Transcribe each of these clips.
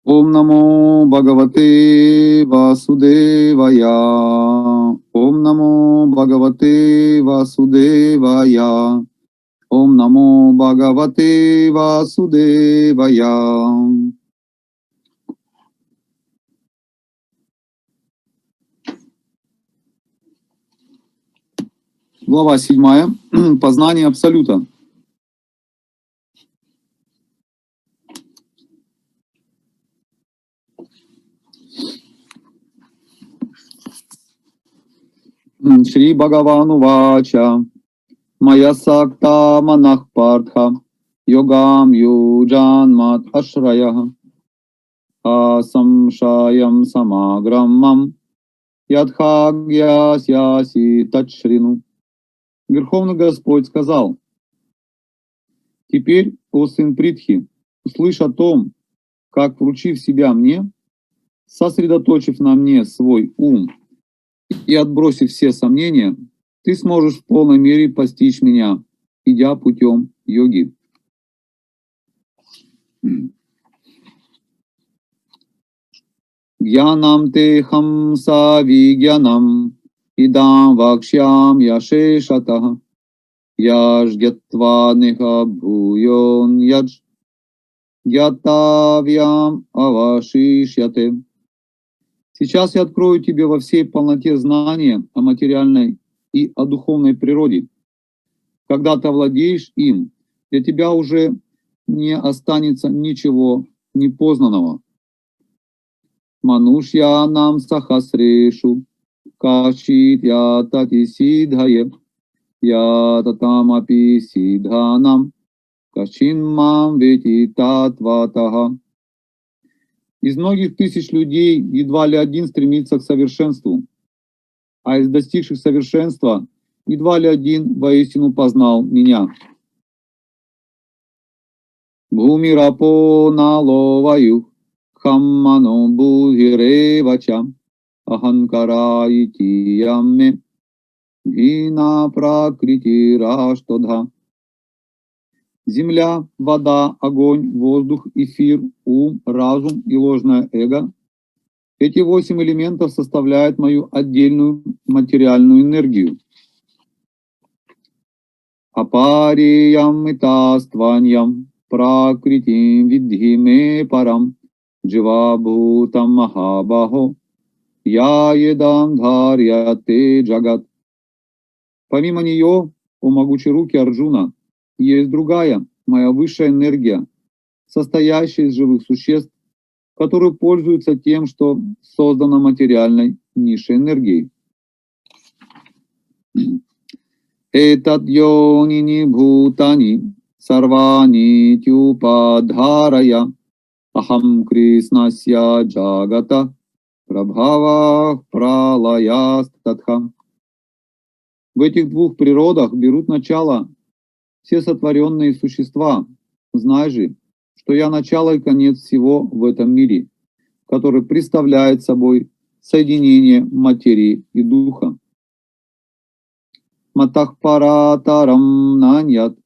ओम नमो भगवते वासुदेवाय। ओम नमो भगवते वासुदेवाय। ओम नमो भगवते वासुदेवाय। Глава 7. Познание Абсолюта. Шри Бхагавану Вача. Мая сакта манах партха. Йогам юджан мат ашрая. Асамшаям самаграммам. Ядхагьясяси тачрину. Верховный Господь сказал: «Теперь, о сын Притхи, услышь о том, как, вручив себя мне, сосредоточив на мне свой ум и отбросив все сомнения, ты сможешь в полной мере постичь меня, идя путем йоги». Гьянам техам савигьянам идам вакшям яшешатах яжгятва неха бхуйон ядж гьятавьям авашишьяте. Сейчас я открою тебе во всей полноте знания о материальной и о духовной природе. Когда ты овладеешь им, для тебя уже не останется ничего непознанного. Манушьянам сахасрешу кашит ятати сидхае ятатамапи сидханам кашинмам вети татватаха. Из многих тысяч людей едва ли один стремится к совершенству, а из достигших совершенства едва ли один воистину познал меня. Бхумирапо наловаю хаммано будхиревача аханкара ити ямме вина пракрити раштодха. Земля, вода, огонь, воздух, эфир, ум, разум и ложное эго — эти 8 элементов составляют мою отдельную материальную энергию. Апариям итастваньям пракритим видхиме парам дживабхутам махабахо я едам дхарьяте джагат. Помимо нее, о могучеруки Арджуна, есть другая, моя высшая энергия, состоящая из живых существ, которые пользуются тем, что создано материальной низшей энергией. Этат йонини бхутани сарвани тюпадхарая ахам криснася джагата прабхавах пралаястатха. В этих двух природах берут начало все сотворенные существа. Знай же, что я начало и конец всего в этом мире, который представляет собой соединение материи и духа. Матахпаратарам наньят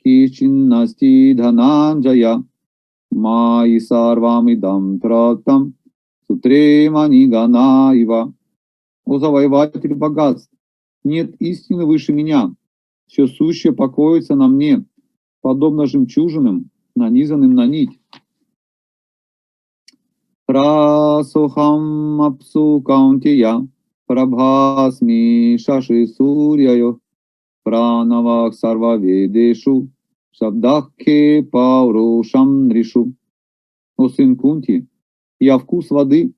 кичиннасти дхананджая маи сарвамидам тратам сутре манигана ива. О завоеватель богатств, нет истины выше меня. Все сущее покоится на мне, подобно жемчужинам, нанизанным на нить. Прасохам апсу каунтия прабхасми шаши сурьяйо пранавах сарваведешу шабдахке паурушам ришу. О сын Кунти, я вкус воды,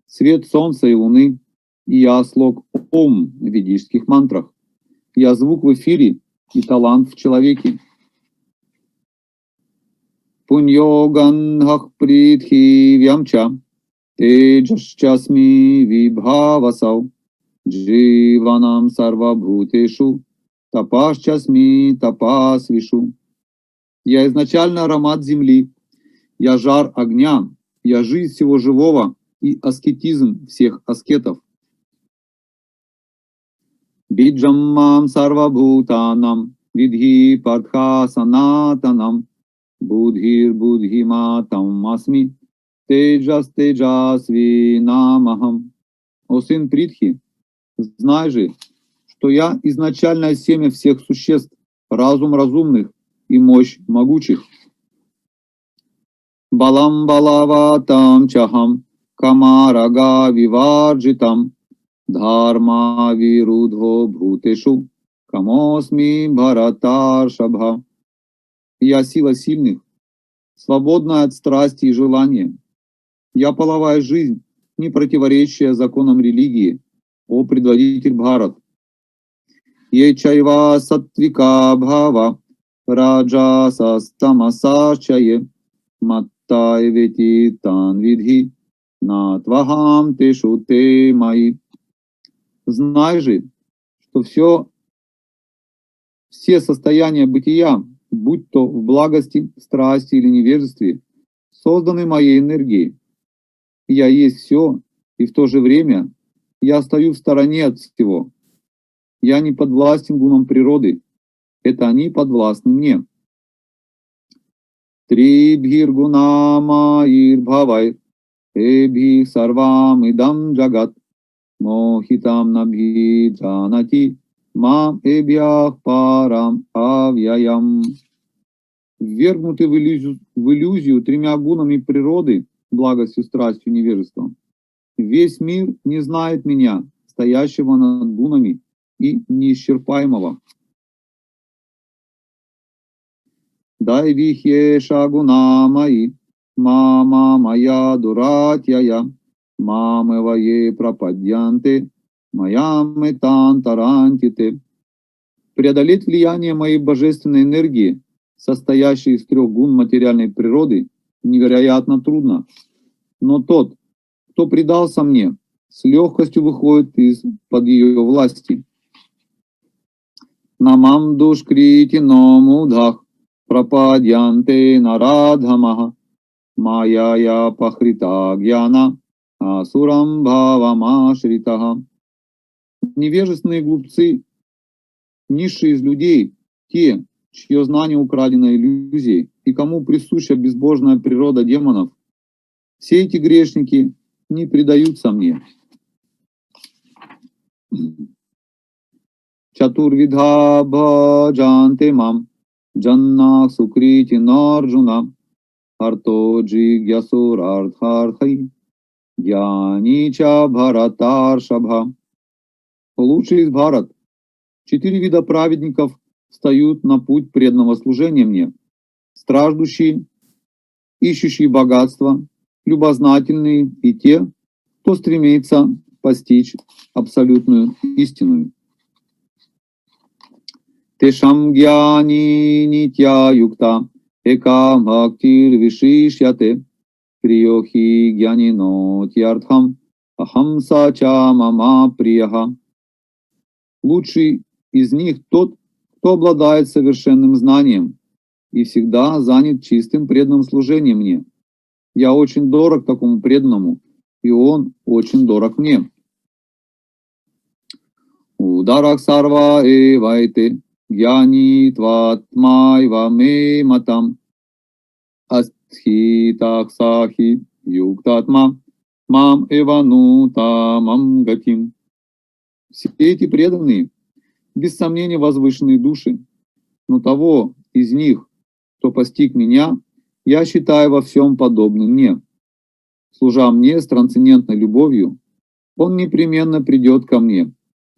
свет солнца и луны, и я слог Ом в ведических мантрах. Я звук в эфире и талант в человеке. Пуньоганхах притхи вямча теджасчасми вибхавасау дживанам сарвабхутешу тапашчасми тапасвишу. Я изначально аромат земли, я жар огня, я жизнь всего живого и аскетизм всех аскетов. Биджаммам сарвабхутанам видхи партха санатанам будхир будхиматам асми Теджас Намахам. О сын Притхи, знай же, что я изначальное семя всех существ, разум разумных и мощь могучих. Балам балаватам чахам камарага виварджитам дхарма вирудхо бхутешу камосми бхаратаршабха. Я сила сильных, свободная от страсти и желания. Я половая жизнь, не противоречащая законам религии, о предводитель Бхарат. Е чайва саттвика бхава раджаса стамаса чае маттай вети тан видхи натвахам тешу те мои. Знай же, что все состояния бытия, будь то в благости, страсти или невежестве, созданы моей энергией. Я есть все, и в то же время я стою в стороне от всего. Я не подвластен гунам природы, это они подвластны мне. Трибхиргунама ирбхавай, эбхи сарвам идам джагат, мохитам набхи джанати, мам эбьях парам авьяям. Ввергнуты в иллюзию тремя гунами природы, благостью, страстью, невежеством, весь мир не знает меня, стоящего над гунами и неисчерпаемого. Дай вихе шагуна мои, мама моя дуратьяя, мамывае пропадьянты, моя метантарантите. Преодолеть влияние моей божественной энергии, состоящей из трех гун материальной природы, невероятно трудно. Но тот, кто предался мне, с легкостью выходит из-под ее власти. Намам душкрити номудах пропадьянте нарадхамаха майя пахрита гьяна асурам бхавамашритаха. Невежественные глупцы, низшие из людей, те, чье знание украдено иллюзией и кому присуща безбожная природа демонов, все эти грешники не предаются мне. Чатурвидха бхаджанте мам джанна сукрити нарджуна арто джигьясурардхархай гьянича бхаратаршабха. Лучший из Бхарат, 4 вида праведников встают на путь преданного служения мне: страждущие, ищущие богатство, любознательные и те, кто стремится постичь абсолютную истину. Тешам гьяни нитья юкта эка бхактир вишишьяте приёхи гьянино тьярдхам ахам сача мама прияха. Лучший из них тот, кто обладает совершенным знанием и всегда занят чистым преданным служением мне. Я очень дорог такому преданному, и он очень дорог мне. Ударах сарва эвайте гьяни тватмайва ме матам астхитах сахи юктатма мам эванутамам гатим. Все эти преданные, без сомнения, возвышенные души, но того из них, кто постиг меня, я считаю во всем подобным мне. Служа мне с трансцендентной любовью, он непременно придет ко мне,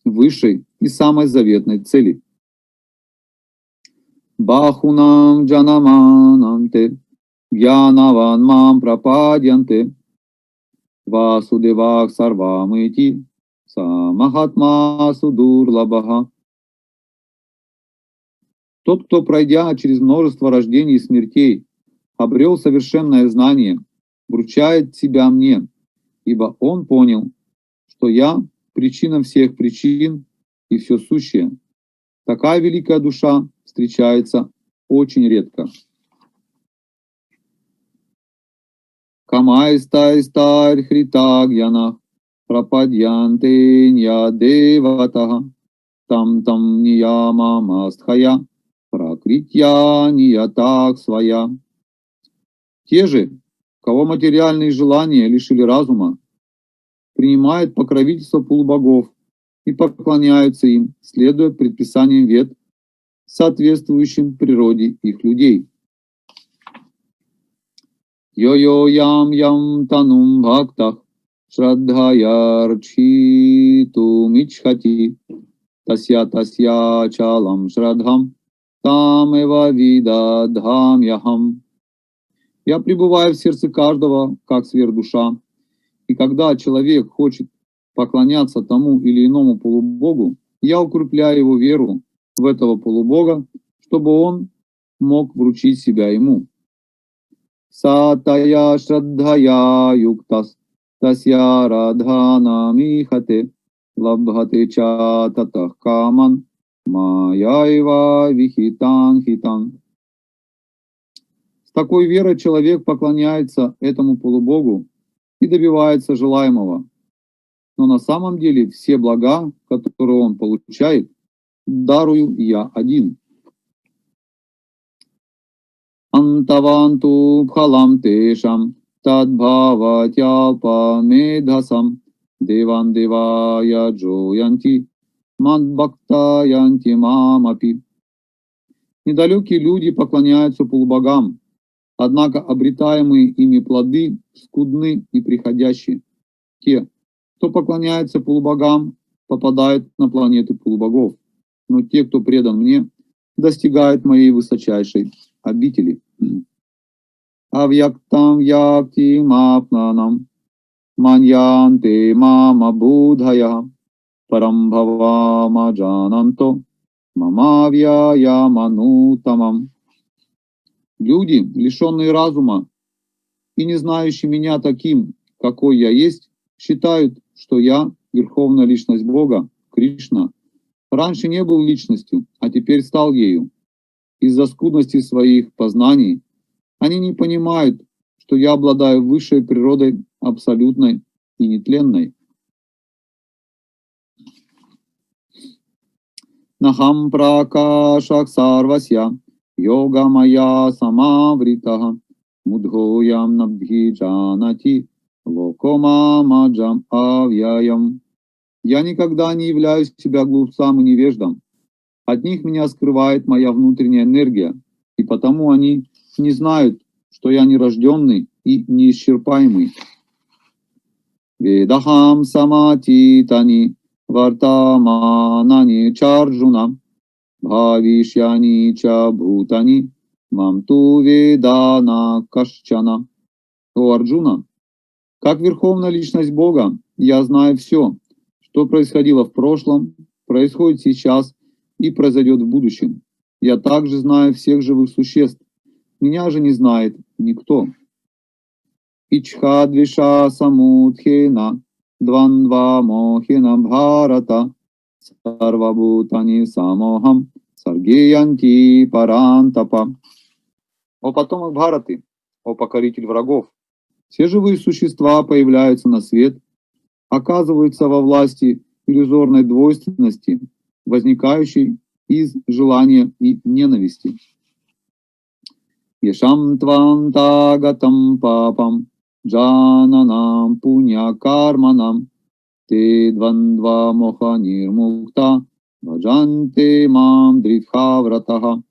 высшей и самой заветной цели. Бахунам джанамананте гьянаван мам пропадьянте васудевах сарвамити самахатма судурлабаха. Тот, кто, пройдя через множество рождений и смертей, обрел совершенное знание, вручает себя мне, ибо он понял, что я — причина всех причин и все сущее. Такая великая душа встречается очень редко. Камайстайстайр хритагьянах пропадьянте ньядеватаха там ниямамастхая пракритья ниятак своя. Те же, кого материальные желания лишили разума, принимают покровительство полубогов и поклоняются им, следуя предписаниям Вед, соответствующим природе их людей. Йо-йо ям танум бхактах шрадхаярчиту мичхати тасья чалам шрадхам тамева видадхам яхам. Я пребываю в сердце каждого, как сверхдуша, и когда человек хочет поклоняться тому или иному полубогу, я укрепляю его веру в этого полубога, чтобы он мог вручить себя ему. Сатая шрадхая юктас тасья радхана михате лабхате ча татах каман маяева вихитан хитан. С такой верой человек поклоняется этому полубогу и добивается желаемого. Но на самом деле все блага, которые он получает, дарую я один. Антаванту бхалам тешам тадбхаватялпа медхасам деван девая джоянти мадбхакта янти мамапи. Недалекие люди поклоняются полубогам, однако обретаемые ими плоды скудны и приходящие. Те, кто поклоняется полубогам, попадают на планеты полубогов, но те, кто предан мне, достигают моей высочайшей обители. Авьяктам якти мапнанам маньянте мама будхая парамбхава джананто мамавья манутамам. Люди, лишенные разума и не знающие меня таким, какой я есть, считают, что я, Верховная Личность Бога, Кришна, раньше не был личностью, а теперь стал ею. Из-за скудности своих познаний они не понимают, что я обладаю высшей природой, абсолютной и нетленной. Нахам пракашак сарвасья йога мая самавритаха мудхоям набдхи джанати локомамаджам авьяям. Я никогда не являюсь себя глупцам и невеждам. От них меня скрывает моя внутренняя энергия, и потому они не знают, что я нерожденный и неисчерпаемый. Ведахам саматитани вартаманани чарджуна бхавишьяни ча бхутани мамту ведана кашчана. О Арджуна, как Верховная Личность Бога, я знаю все, что происходило в прошлом, происходит сейчас и произойдет в будущем. Я также знаю всех живых существ. Меня же не знает никто. Ичхадвиша самудхена двандва мохина бхарата сарвабутани самохам саргеянти парантапа. О потомок Бхараты, о покоритель врагов, все живые существа появляются на свет, оказываются во власти иллюзорной двойственности, возникающей из желания и ненависти. Ешам твантагатам папам джананам пуня карманам те двандва моха нирмукта баджанте мам дритха вратаха.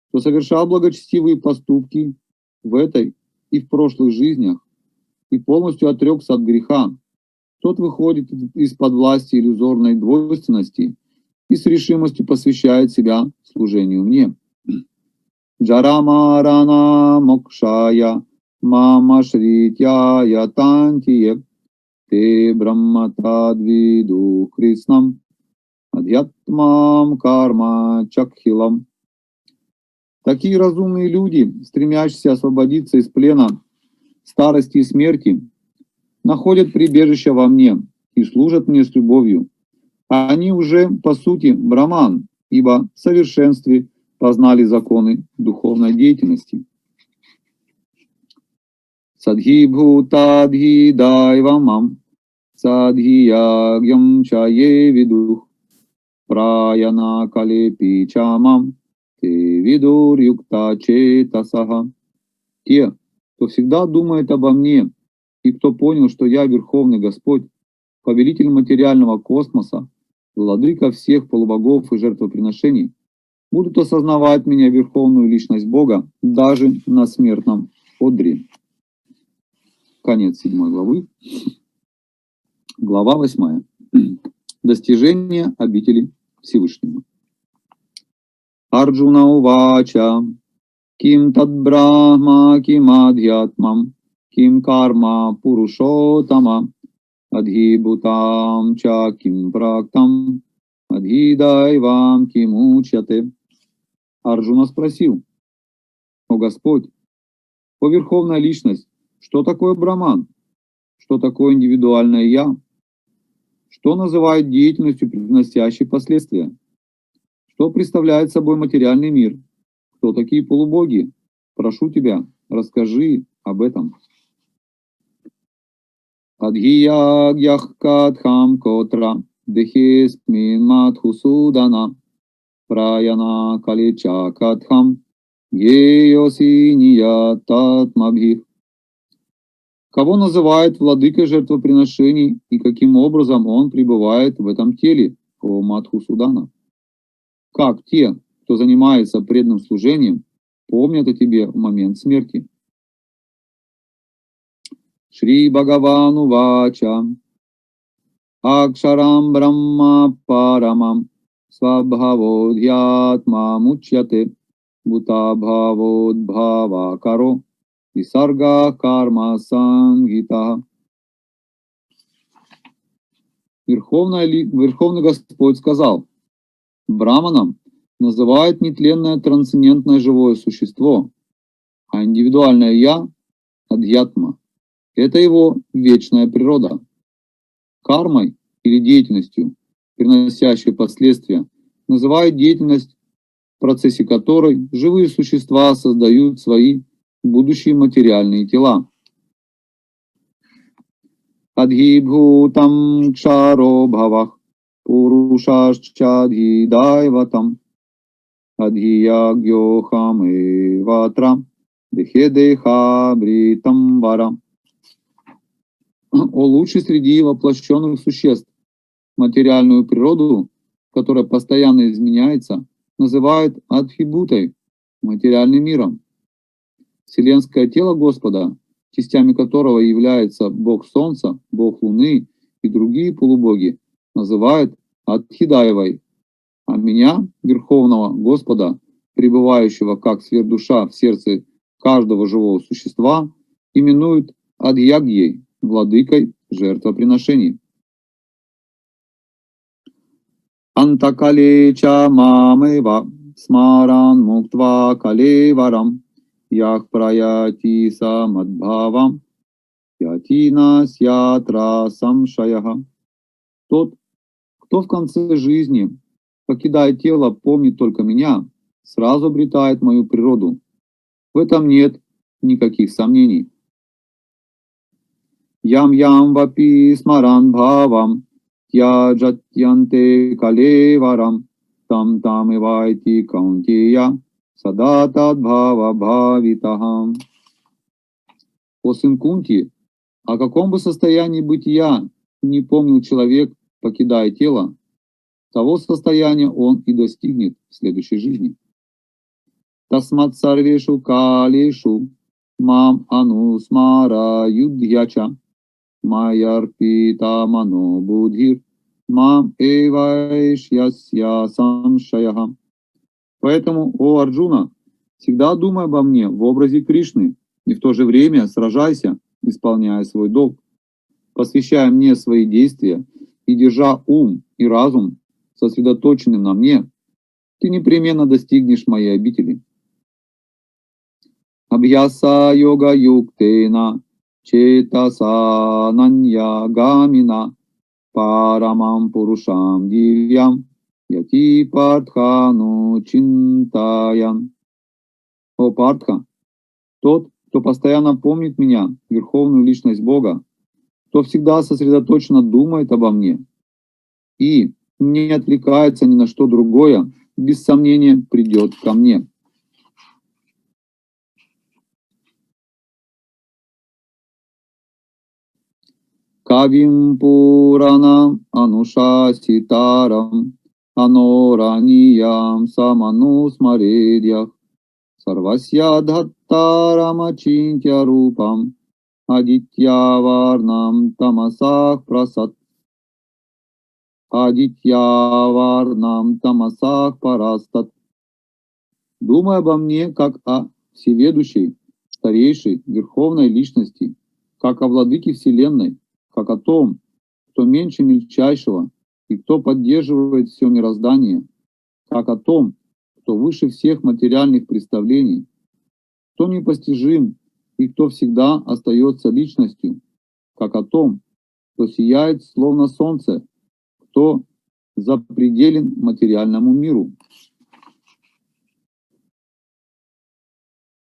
Кто совершал благочестивые поступки в этой и в прошлых жизнях и полностью отрекся от греха, тот выходит из-под власти иллюзорной двойственности и с решимостью посвящает себя служению мне. Джарамарана мокшая мама шритяя тантие те брахматадвиду криснам адьятмам карма чакхилам. Такие разумные люди, стремящиеся освободиться из плена старости и смерти, находят прибежище во мне и служат мне с любовью. Они уже, по сути, браман, ибо в совершенстве познали законы духовной деятельности. Садхи бхутадхи дайвамам садхи ягьям чае видух праяна калепи чамам те видур юкта четасаха. Те, кто всегда думает обо мне, и кто понял, что я Верховный Господь, повелитель материального космоса, владыка всех полубогов и жертвоприношений, будут осознавать меня, Верховную Личность Бога, даже на смертном одре. Конец 7 главы. Глава 8. Достижение обители Всевышнего. Арджуна увача, ким тад брахма, ким адхьятмам, ким карма пурушотама, адхибутам ча ким практам, адхидайвам ким учяте. Арджуна спросил: о Господь, о Верховная Личность, что такое Браман? Что такое индивидуальное Я? Что называют деятельностью, приносящей последствия? Что представляет собой материальный мир? Кто такие полубоги? Прошу тебя, расскажи об этом. Адхиягьяхкатхам котра дехесмин матхусудана праяна калича катхам гейосиния татмабхих. Кого называют владыкой жертвоприношений и каким образом он пребывает в этом теле, о Мадхусудана? Как те, кто занимается преданным служением, помнят о тебе в момент смерти? Шри Бхагавану Вача Акшарам Брахма Парамам Свабхаводхьятма Мучьяте Бхутабхаводбхава Каро Висарга Карма Сангита. Верховный Господь сказал: Браманом называют нетленное трансцендентное живое существо, а индивидуальное Я — адхьятма. Это его вечная природа. Кармой или деятельностью, приносящей последствия, называют деятельность, в процессе которой живые существа создают свои будущие материальные тела. Адхибхутам кшаро бхавах пурушашчадхи дайватам адхиягьохам эватрам дехедеха бритам варам. О лучший среди воплощенных существ, материальную природу, которая постоянно изменяется, называют адхибутой, материальным миром. Вселенское тело Господа, частями которого являются Бог Солнца, Бог Луны и другие полубоги, называют Адхидаевой, а меня, Верховного Господа, пребывающего как сверхдуша в сердце каждого живого существа, именуют Адхьягьей, владыкой жертвоприношений. Антакалеча мамева смаран муктва калеварам ях праяти самадбхавам ятина сятра самшаяха. Тот, кто в конце жизни, покидая тело, помнит только меня, сразу обретает мою природу. В этом нет никаких сомнений. Ям-ям вапи смаран бхавам тяджатьянте калеварам там-там ивайти каунтия садатад бхава бхавитахам. О сын Кунти, о каком бы состоянии бытия не помнил человек, покидая тело, того состояния он и достигнет в следующей жизни. Тасмат сарвешу калешу мам анусмара юдьяча майарпита мано будхир мам эвайшьясья самшаяха. Поэтому, о Арджуна, всегда думай обо мне в образе Кришны и в то же время сражайся, исполняя свой долг, посвящая мне свои действия и держа ум и разум сосредоточенным на мне, ты непременно достигнешь моей обители. Абхьяса йога юктена четаса нанья гамина парамам пурушам дивьям яти партхану чинтаян. О Партха, тот, кто постоянно помнит меня, Верховную Личность Бога, кто всегда сосредоточенно думает обо мне и не отвлекается ни на что другое, без сомнения придет ко мне. Кавим Пуранам Анушаситарам Анораниям Саманусмаредьях Сарвасья Дхаттарамачинтя Рупам Адитьяварнам Тамасах Прасат Адитьяварнам Тамасах Парастат. Думай обо мне, как о всеведущей, старейшей, верховной личности, как о владыке Вселенной, как о том, кто меньше мельчайшего и кто поддерживает все мироздание, как о том, кто выше всех материальных представлений, кто непостижим и кто всегда остается личностью, как о том, кто сияет словно солнце, кто запределен материальному миру.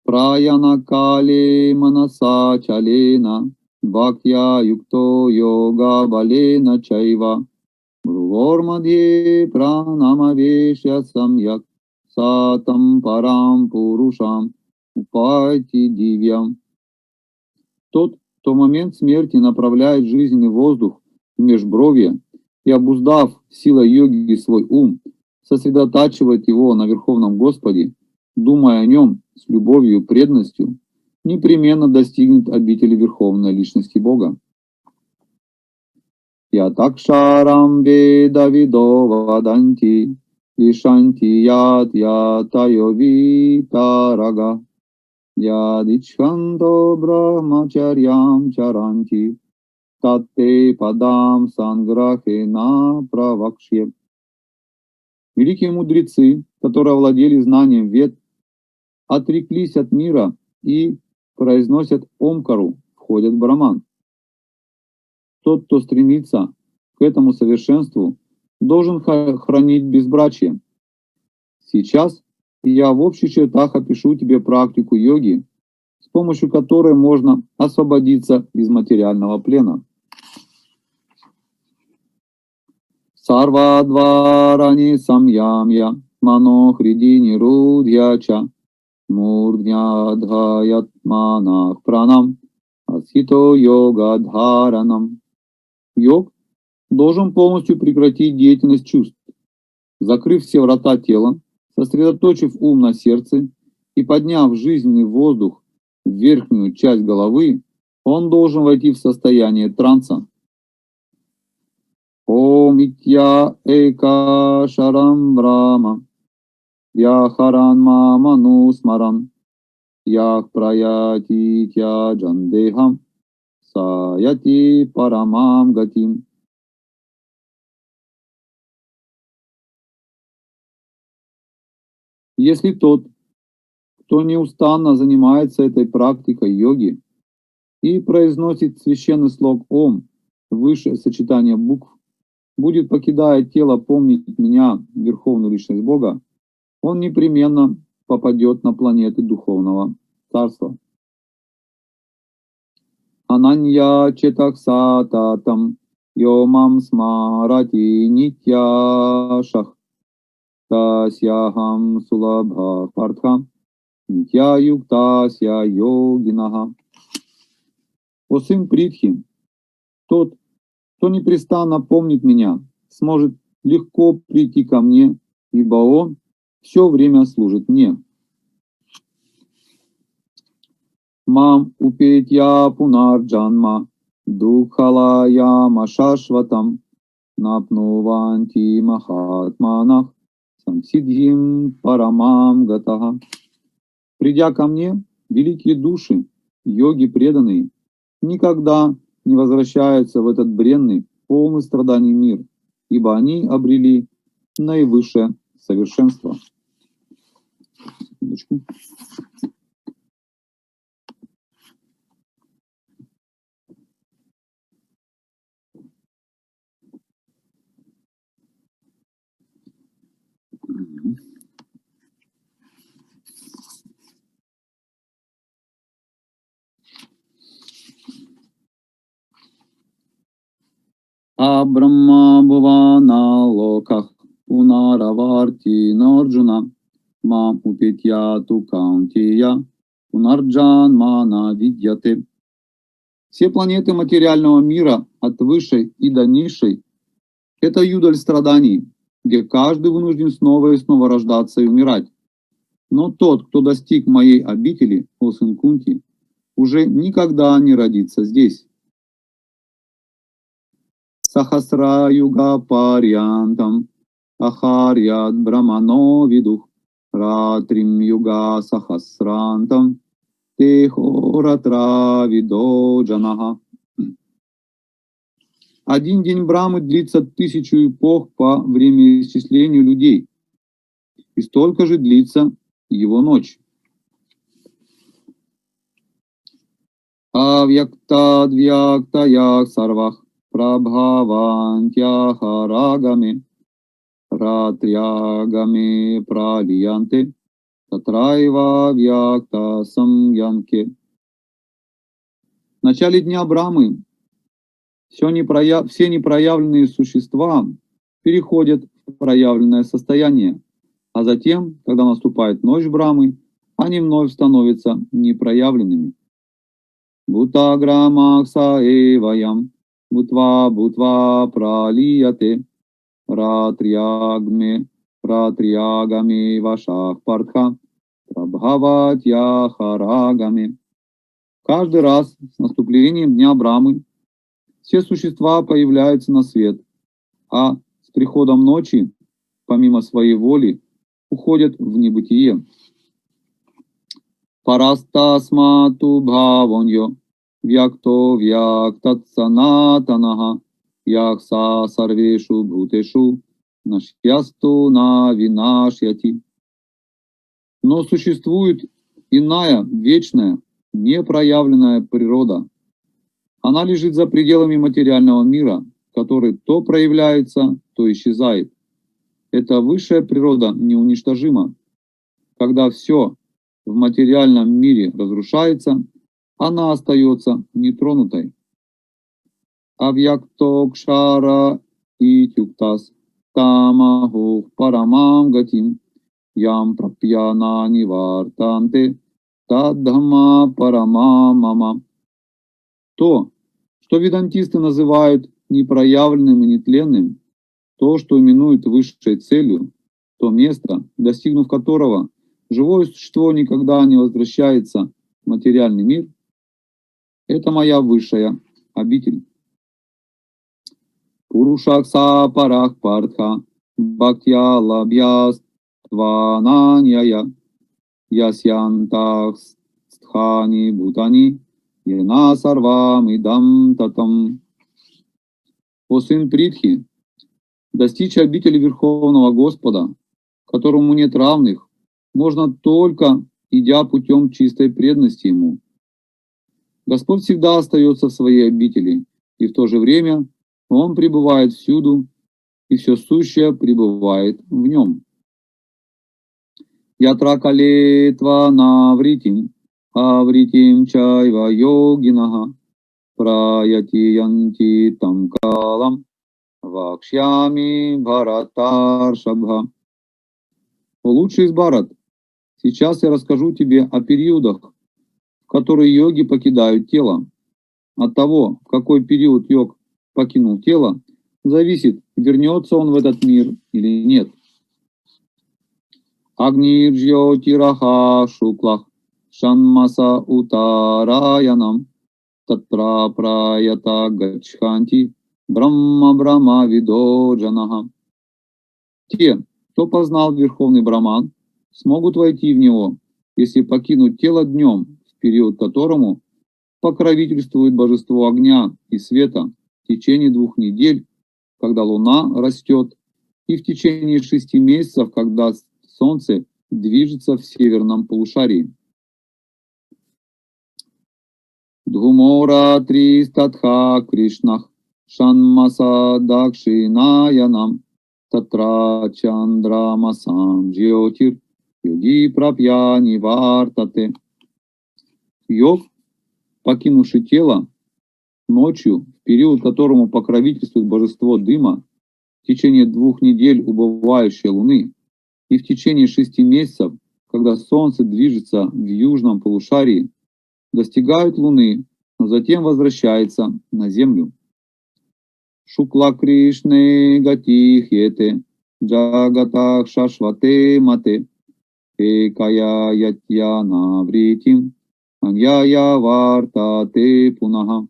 Праяна кале манаса чалена, бхактя юкто йога балена чайва, бхурвормадье пранамавешя самьяк, сатам парам пурушам, упайти дивьям. Тот, кто в момент смерти направляет жизненный воздух в межбровье и, обуздав силой йоги свой ум, сосредотачивает его на Верховном Господе, думая о нем с любовью и преданностью, непременно достигнет обители Верховной Личности Бога. Ятакшарам веда видо ваданти, ишанти ят ятайо витарага, ядичханто брахмачарьям чаранти, татте падам санграхена правакшье. Великие мудрецы, которые овладели знанием вед, отреклись от мира и произносят Омкару, входят в Браман. Тот, кто стремится к этому совершенству, должен хранить безбрачие. Сейчас я в общих чертах опишу тебе практику йоги, с помощью которой можно освободиться из материального плена. Сарвадварани самьямья манохридини рудьяча мурднядхаятманах пранам асхито йога дхаранам. Йог должен полностью прекратить деятельность чувств, закрыв все врата тела, сосредоточив ум на сердце и подняв жизненный воздух в верхнюю часть головы, он должен войти в состояние транса. Ом итья эка шарам брама, яхаран маману смаран, ях праяти тя джандехам, саяти парамам гатим. Если тот, кто неустанно занимается этой практикой йоги и произносит священный слог Ом, высшее сочетание букв, будет, покидая тело, помнить меня, Верховную Личность Бога, он непременно попадет на планеты Духовного Царства. Ананья четаксататам йомам смарати нитяшах тасьяхам сулабха партха нитя юктася йогинаха. О сын Притхи, тот, кто непрестанно помнит меня, сможет легко прийти ко мне, ибо он все время служит мне. Мам упетья пунарджанма дукхалая машашватам напнуванти махатманах самсидхим парамам гатаха. Придя ко мне, великие души, йоги преданные, никогда не возвращаются в этот бренный, полный страданий мир, ибо они обрели наивысшее совершенство. Секундочку. А Брахма Бхувана Локах Пунараварти Нарджуна Мам Упетья Тукаунтия Пунарджан Мана Видьяте. Все планеты материального мира, от высшей и до низшей, это юдоль страданий, где каждый вынужден снова и снова рождаться и умирать. Но тот, кто достиг моей обители, о сын Кунти, уже никогда не родится здесь. Сахасра юга парьянтам, ахарьят брамано видух, ратрим юга сахасрантам, техоратра видо джанаха. Один день Брамы длится 1000 эпох по времяисчислению людей, и столько же длится его ночь. Авьяктадвьяктаях сарвах прабхавантьяхарагами ратрягами пралиянте татрайва вьякта самьянке. В начале дня Брамы все непроявленные существа переходят в проявленное состояние, а затем, когда наступает ночь Брамы, они вновь становятся непроявленными. Бутаграмакса эваям, бутва пралияте, ратрягами вашах партха, прабхаватьяхарагами. Каждый раз с наступлением дня Брамы все существа появляются на свет, а с приходом ночи, помимо своей воли, уходят в небытие. Парастасмату бхавоньо вьякто вьяктатсанатанаха якса сарвешу бхутешу нашьясту на винашьяти. Но существует иная, вечная, непроявленная природа. Она лежит за пределами материального мира, который то проявляется, то исчезает. Эта высшая природа неуничтожима. Когда все в материальном мире разрушается, она остается нетронутой. Авьяктокшара итюктас тамахух парамам гатим ям прапьяна нивартанте таддхамма парамамама. То, что ведантисты называют непроявленным и нетленным, то, что именуют высшей целью, то место, достигнув которого живое существо никогда не возвращается в материальный мир, это моя высшая обитель. Пурушакса парах партха бхактья лабьяс твананьяя ясьянтах стхани бутани ена сарвам идам татам. О сын Притхи, достичь обители Верховного Господа, которому нет равных, можно только идя путем чистой преданности Ему. Господь всегда остается в своей обители, и в то же время Он пребывает всюду, и все сущее пребывает в Нем. Ятра калетва навритим, авритим чайва йогинаха, праяти янти там калам, вакшьями бхаратаршабха. О лучший из Бхарат, сейчас я расскажу тебе о периодах, в которые йоги покидают тело. От того, в какой период йог покинул тело, зависит, вернется он в этот мир или нет. Агнирджьо тираха шуклах шанмаса утараянам татра праята гачханти брахма видо джанаха. Те, кто познал Верховный Браман, смогут войти в него, если покинуть тело днем, в период которому покровительствует божество огня и света в течение 2 недель, когда луна растет, и в течение 6 месяцев, когда солнце движется в северном полушарии. Дхумора тристатха Кришнах шанмаса дакшинаянам татра чандрамасам джьотир йоги прапьяни вартате. Йог, покинувший тело, ночью, в период которому покровительствует божество дыма, в течение 2 недель убывающей луны, и в течение 6 месяцев, когда солнце движется в южном полушарии, достигают луны но затем возвращается на землю. Шукла Кришны гатихьете джагатах шашвате мате экая ятьяна вритим аньяя вартате пунаха.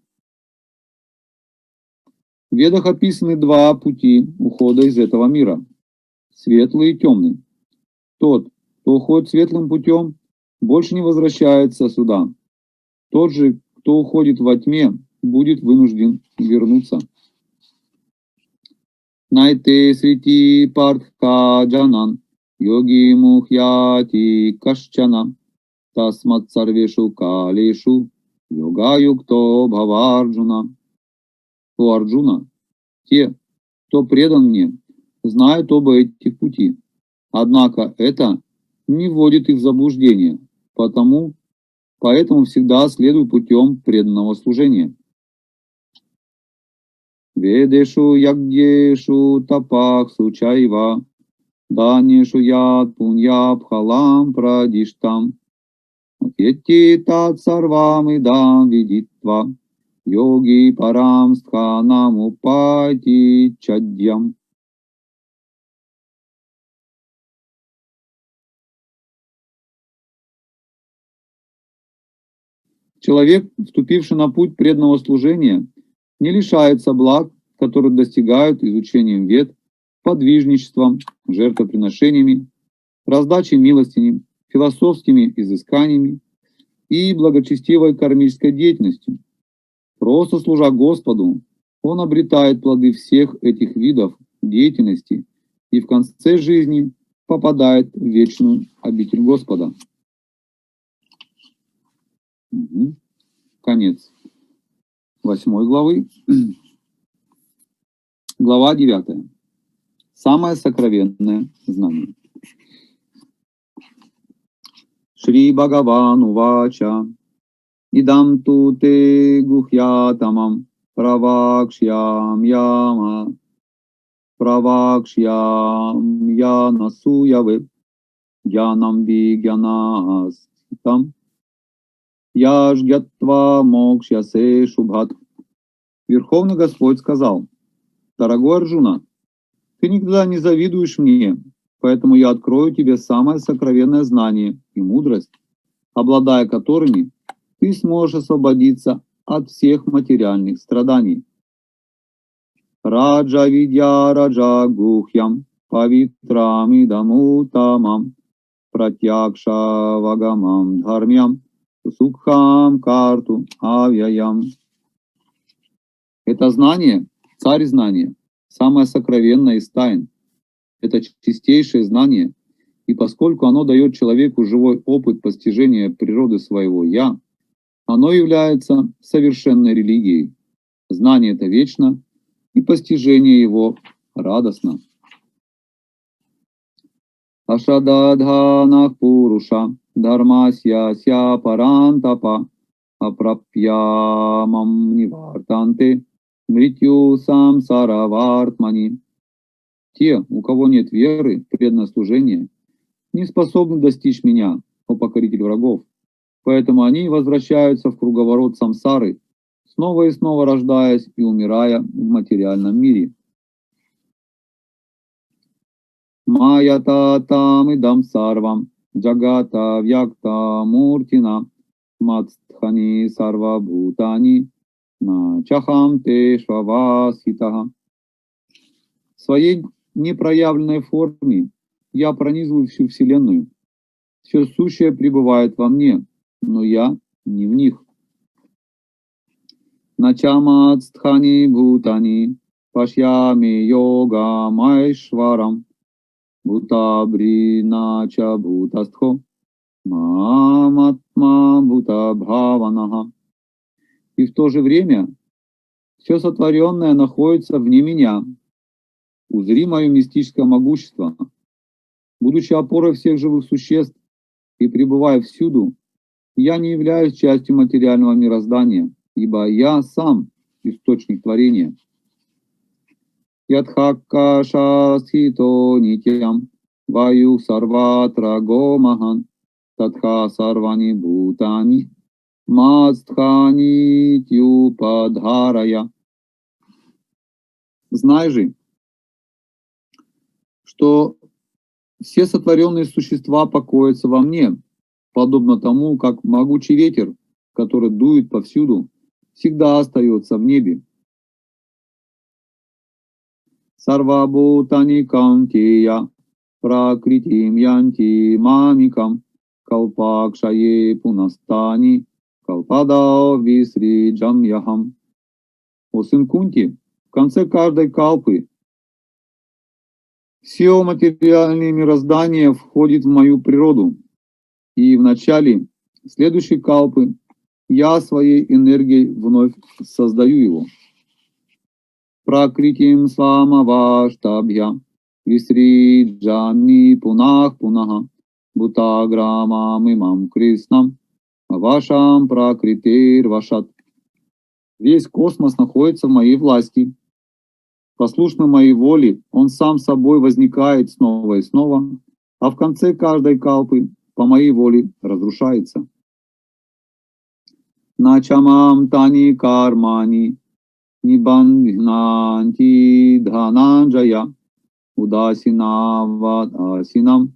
В Ведах описаны два пути ухода из этого мира – светлый и темный. Тот, кто уходит светлым путем, больше не возвращается сюда. Тот же, кто уходит во тьме, будет вынужден вернуться. Найте срити партха джанан йоги мухьяти кашчана тасмат сарвешу калешу йога юкто бхаварджуна. О Арджуна, те, кто предан мне, знают об этих пути. Однако это не вводит их в заблуждение, поэтому всегда следуй путем преданного служения. Ведешу ягдешу тапахсу чайва данешу яд пуньябхалам прадиштам атьетти тат сарвам идам видитва йоги парам стханам упайти чадьям. Человек, вступивший на путь преданного служения, не лишается благ, которые достигают изучением вед, подвижничеством, жертвоприношениями, раздачей милостиней, философскими изысканиями и благочестивой кармической деятельностью. Просто служа Господу, он обретает плоды всех этих видов деятельности и в конце жизни попадает в вечную обитель Господа. Конец 8 главы. Глава 9. Самое сокровенное знание. Шри Бхагаван Увача идам ту те гухьятамам правакшьям яна суяве янам вигьянастам яжгятва мокшьясе шубхат. Верховный Господь сказал: дорогой Арджуна, ты никогда не завидуешь мне, поэтому я открою тебе самое сокровенное знание и мудрость, обладая которыми ты сможешь освободиться от всех материальных страданий. Раджа видья раджа гухьям павитрами дамутамам пратьякша вагамам дхармям сукхам карту авьяям. Это знание, царь знания, самое сокровенное из тайн. Это чистейшее знание, и поскольку оно дает человеку живой опыт постижения природы своего «я», оно является совершенной религией. Знание это вечно, и постижение его радостно. Ашададханах пуруша дharmasya ся парантапа апрапьямам нивартанте мритью самсаравартмани. Те, у кого нет веры, преданное служение, не способны достичь меня, о покоритель врагов. Поэтому они возвращаются в круговорот самсары, снова и снова рождаясь и умирая в материальном мире. Майята там идам сарвам джагата вьякта муртина мацтхани сарва бхутани начахам те шваваситаха. В своей непроявленной форме я пронизываю всю Вселенную. Все сущее пребывает во мне, но я не в них. Начамацтхани бхутани пашьями йога майшварам бхутабри нача бхутастхо маматма бхутабхаванаха. И в то же время все сотворенное находится вне меня. Узри мое мистическое могущество. Будучи опорой всех живых существ и пребывая всюду, я не являюсь частью материального мироздания, ибо я сам источник творения. Ядхакаша схито нитям ваю сарватра гомахан татха сарвани бхутани мастханитюпадхарая. Знай же, что все сотворенные существа покоятся во мне, подобно тому, как могучий ветер, который дует повсюду, всегда остается в небе. Сарвабхутани каунтея пракритим янти мамикам калпакшае пунастани калпада висриджам яхам. О сын Кунти, в конце каждой калпы все материальное мироздание входит в мою природу, и в начале следующей калпы я своей энергией вновь создаю его. Пракритим свамаваштабхя висриджами пунах пунаха бутаграмам имам кришнам вашам пракритир вашат. Весь космос находится в моей власти. Послушно моей воле, он сам собой возникает снова и снова, а в конце каждой калпы по моей воле разрушается. Начамам тани кармани нибандхнанти дхананджая удасинавадасинам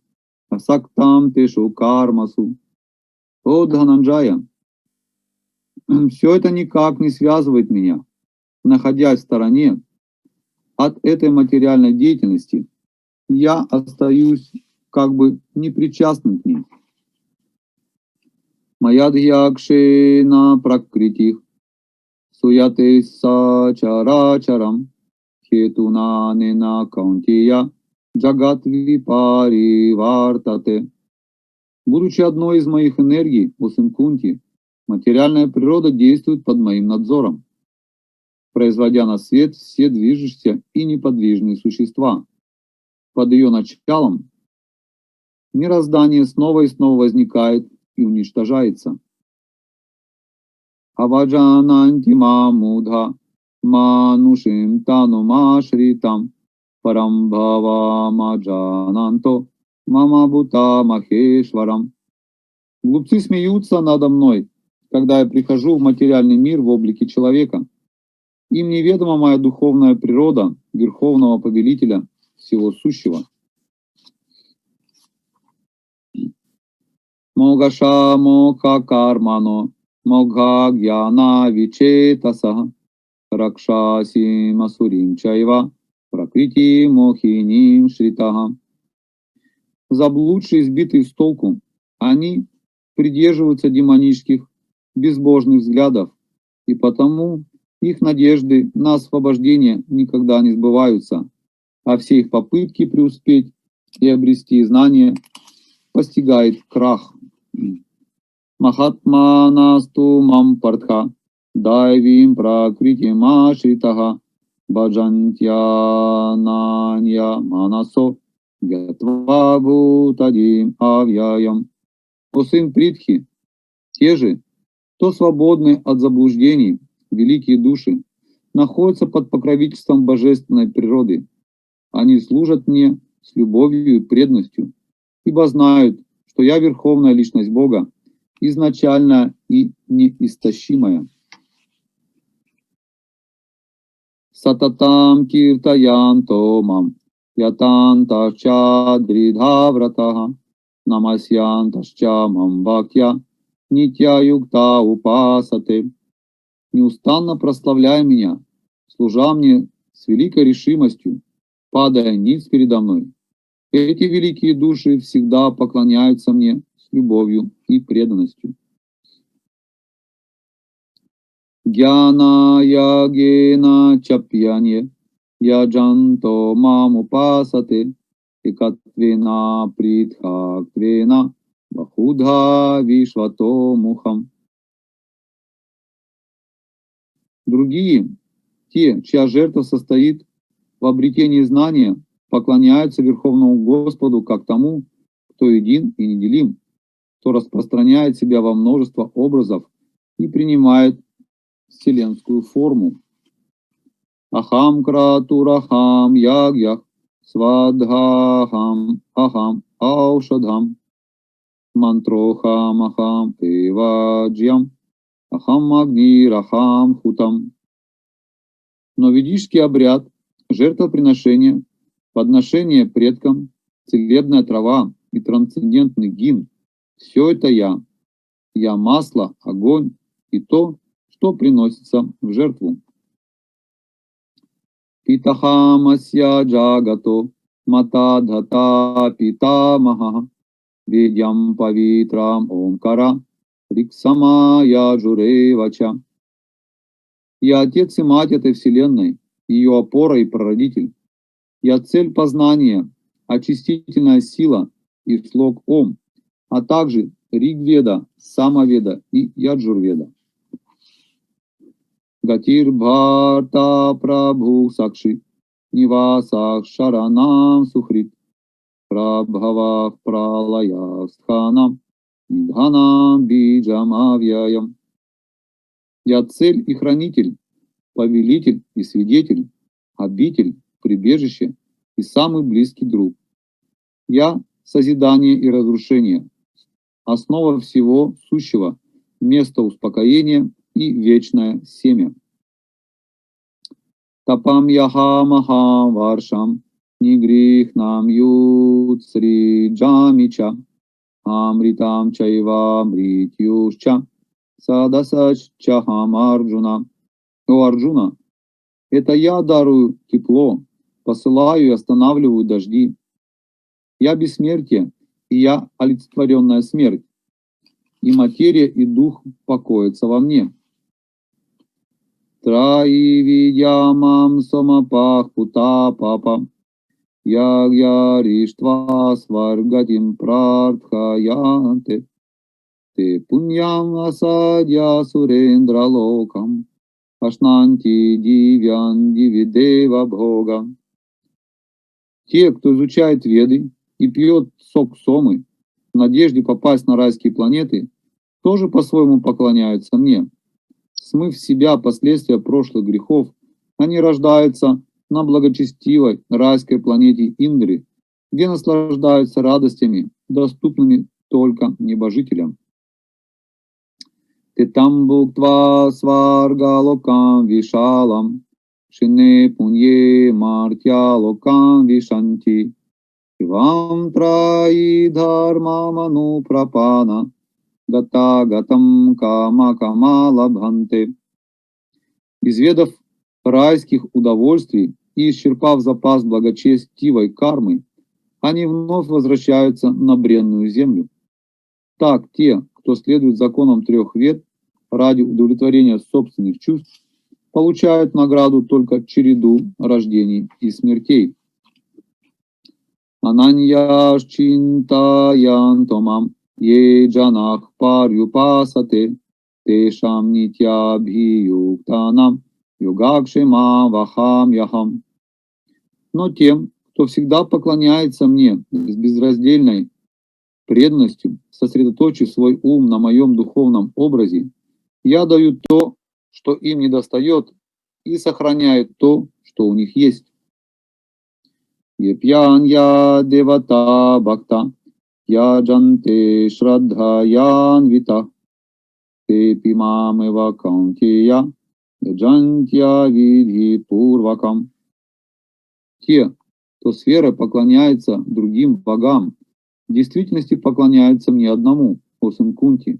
асактам тешу кармасу. О Дхананджая, все это никак не связывает меня, находясь в стороне от этой материальной деятельности, я остаюсь как бы непричастным к ней. Маядхьякшена пракритих суяте сачарачарам хетунанена каунтия джагат випаривартате. Будучи одной из моих энергий, о сын Кунти, материальная природа действует под моим надзором, производя на свет все движущиеся и неподвижные существа. Под ее началом мироздание снова и снова возникает и уничтожается. Аваджананти мамudha манушим танумашритам парамбхавамаджананто мамабута махешварам. Глупцы смеются надо мной, когда я прихожу в материальный мир в облике человека. Им неведома моя духовная природа Верховного Повелителя всего сущего. Могаша моха кармано могха гьяна вичетаса ракшаси масурим чайва пракрити мохиним шритаха. Заблудшие, сбитые с толку, они придерживаются демонических, безбожных взглядов, и потому их надежды на освобождение никогда не сбываются, а все их попытки преуспеть и обрести знания постигает крах. Махатманасту мампартха дайвим пракритим ашритаха баджантьянанья манасо гятва бутадим авьяям. О сын Притхи, те же, кто свободны от заблуждений, великие души, находятся под покровительством божественной природы. Они служат мне с любовью и преданностью, ибо знают, что я Верховная Личность Бога, изначальная и неистощимая. Сататам киртаянто мам ятанташча дридхавратаха намасьянташча мам бхактя нитья юкта упасате. Неустанно прославляя меня, служа мне с великой решимостью, падая ниц передо мной. Эти великие души всегда поклоняются мне с любовью и преданностью. Гьяна ягена чапьянье яджанто мам упасате экатвена притхактвена бахudha вишвато мухам. Другие, те, чья жертва состоит в обретении знания, поклоняются Верховному Господу как тому, кто един и неделим, кто распространяет себя во множество образов и принимает вселенскую форму. Ахам кратурахам ягьях свадхахам ахам аушадхам мантрохам ахам эваджьям Ахам Агни Рахам Хутам. Но ведический обряд, жертвоприношение, подношение предкам, целебная трава и трансцендентный гимн — все это я. Я масло, огонь и то, что приносится в жертву. Питахамасья джагато матадхата питамаха ведьям павитрам омкара риксамая джуревача. Я отец и мать этой вселенной, ее опора и прародитель. Я цель познания, очистительная сила и слог Ом, а также Ригведа, Самаведа и Яджурведа. Гатир Бхарта Прабху Сакши Нивасах Шаранам Сухрит Прабхавах Пралаях Стханам Нидханам Биджам Авьяям. Я цель и хранитель, повелитель и свидетель, обитель, прибежище и самый близкий друг. Я — созидание и разрушение, основа всего сущего, место успокоения и вечное семя. Тапам яха махам варшам нигрихнам юцри джамича амритам чайва мритюшча садасаччахам Арджуна. О Арджуна, это я дарую тепло, посылаю и останавливаю дожди. Я бессмертие, и я олицетворенная смерть, и материя и дух покоятся во мне. Траи видямам самапах пута папа ягья риштва сваргатим прартхаянте те пуньям асадья сурендра локам ашнанти дивян дивидева бхога. Те, кто изучает Веды и пьет сок сомы в надежде попасть на райские планеты, тоже по-своему поклоняются мне. Смыв в себя последствия прошлых грехов, они рождаются на благочестивой райской планете Индры, где наслаждаются радостями, доступными только небожителям. Тетам буктва сварга локам вишалам шине пунье мартья локам вишанти ивам траи дхарма ману прапана гата гатам кама кама лабханте. Изведав райских удовольствий и исчерпав запас благочестивой кармы, они вновь возвращаются на бренную землю. Так те, кто следует законам трех вед ради удовлетворения собственных чувств, получают награду только череду рождений и смертей. Ананьяш чинтаян томам е джанах парюпасате тешам нитябхиюктанам йогакшема вахам яхам. Но тем, кто всегда поклоняется мне с безраздельной преданностью, сосредоточив свой ум на моем духовном образе, я даю то, что им недостает, и сохраняю то, что у них есть. Епьян я девата бхакта я джанте шрадхаян вита тепи мамева каунтия джантья видхи пурвакам. Те, кто с верой поклоняется другим богам, в действительности поклоняются мне одному, о сын Кунти,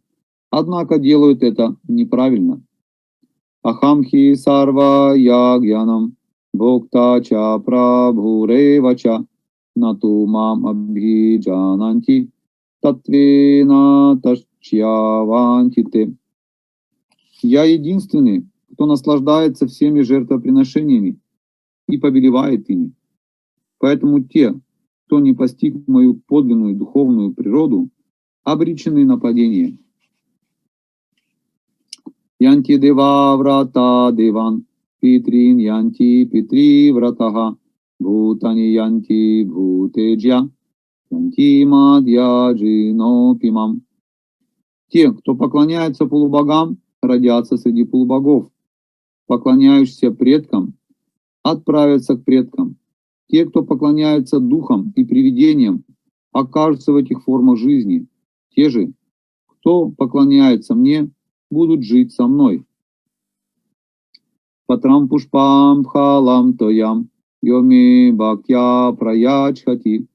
однако делают это неправильно. Ахамхи сарва ягьянам бхокта ча прабхуревача нату мам абхиджананти татвена ташчявантите. Я единственный, кто наслаждается всеми жертвоприношениями и повелевает ими. Поэтому те, кто не постиг мою подлинную духовную природу, обречены на падение. Янти дева врата деван, питрин янти питри вратаха, бхутани янти бхутеджья, янти мадья джино пимам. Те, кто поклоняется полубогам, родятся среди полубогов. Поклоняющиеся предкам отправятся к предкам. Те, кто поклоняется духам и привидениям, окажутся в этих формах жизни. Те же, кто поклоняется мне, будут жить со мной. Патрам пушпам пхалам тоям йоми бхактя праячхати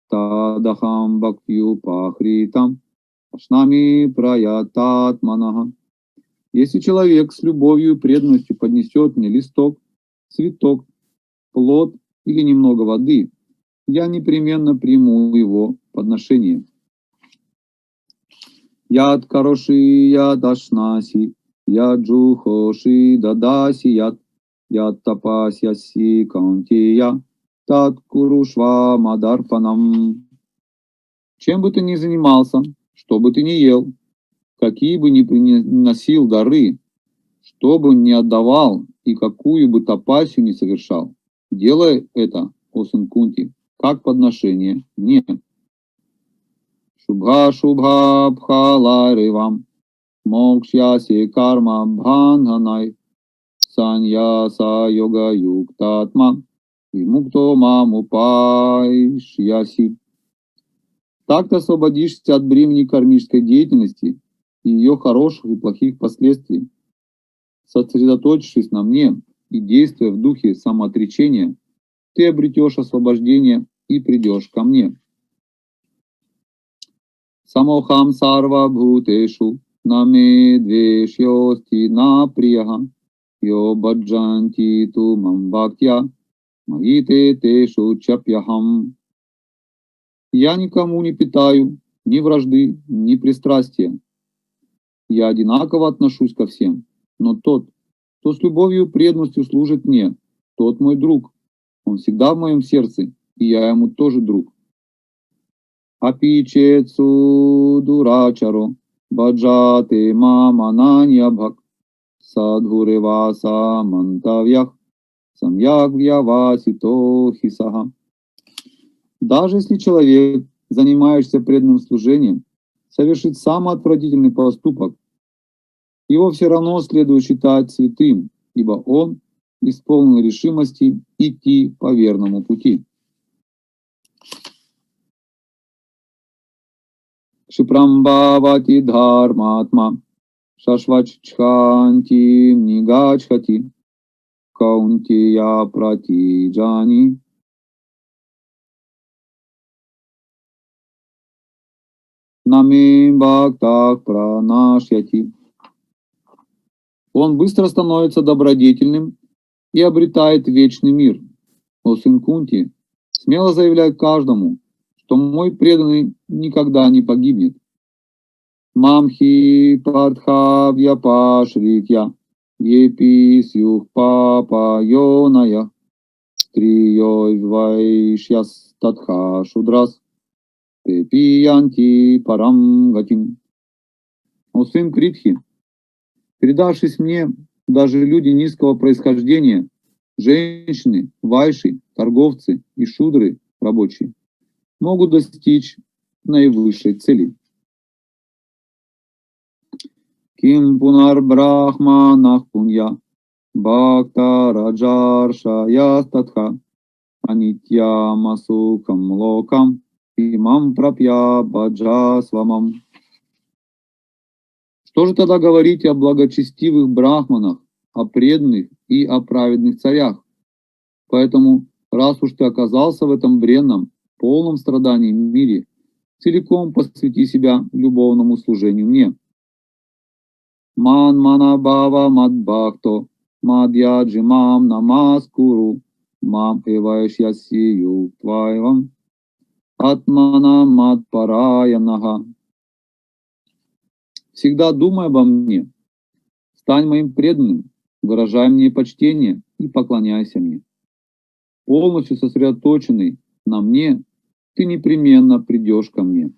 тадахам бхактью пахритам ашнами праятатманаха. Если человек с любовью и преданностью поднесет мне листок, цветок, плод или немного воды, я непременно приму его подношение. Яд кароши яд ашнаси, яд джухоши дадаси яд тапасяси каунтия, тат курушва мадарпанам. Чем бы ты ни занимался, что бы ты ни ел, какие бы ни приносил дары, что бы ни отдавал и какую бы тапасию ни совершал, делай это, о сын Кунти, как подношение мне. Шубха шубха бхаларивам мокшьяси карма бханганай саньяса йога юктатма вимукто мамупайшьяси. Так ты освободишься от бремени кармической деятельности и ее хороших и плохих последствий. Сосредоточившись на мне и действуя в духе самоотречения, ты обретешь освобождение и придешь ко мне. Самохам сарва бхутешу наме двешьости на прияха йо баджанти ту мам бхактя маите тешу чапьяхам. Я никому не питаю ни вражды, ни пристрастия. Я одинаково отношусь ко всем, но тот, кто с любовью и преданностью служит мне, тот мой друг. Он всегда в моем сердце, и я ему тоже друг. Апичецу дурачаро баджате мамананьябхак садхуреваса мантавьях самьяг вьявасито хисаха. Даже если человек, занимаешься преданным служением, совершит самый отвратительный поступок, его все равно следует считать святым, ибо он исполнил решимости идти по верному пути. Кшипрамбавати дхарматма шашвачханти нигачхати каунтия пратиджани. Нами бхактах пранашьяти. Он быстро становится добродетельным и обретает вечный мир. О сын Кунти, смело заявляй каждому, что мой преданный никогда не погибнет. Мамхи партхавья пашритья епи сюх папа йоная стриёй вайшьяс татха шудрас тепиянти парам гатим. О сын Критхи, предавшись мне, даже люди низкого происхождения, женщины, вайши, торговцы и шудры рабочие, могут достичь наивысшей цели. Ким пунар брахманах пунья бхакта раджарша ястатха анитья масукам локам имам прапья баджасвамам. Что же тогда говорить о благочестивых брахманах, о преданных и о праведных царях? Поэтому, раз уж ты оказался в этом бренном, полном страдании мире, целиком посвяти себя любовному служению мне. Ман мана бава мад бхакто мадьяджи мам намаскуру мам эвайшьяси юктвайвам атмана мад параянаха. Всегда думай обо мне, стань моим преданным, выражай мне почтение и поклоняйся мне. Полностью сосредоточенный на мне, ты непременно придешь ко мне.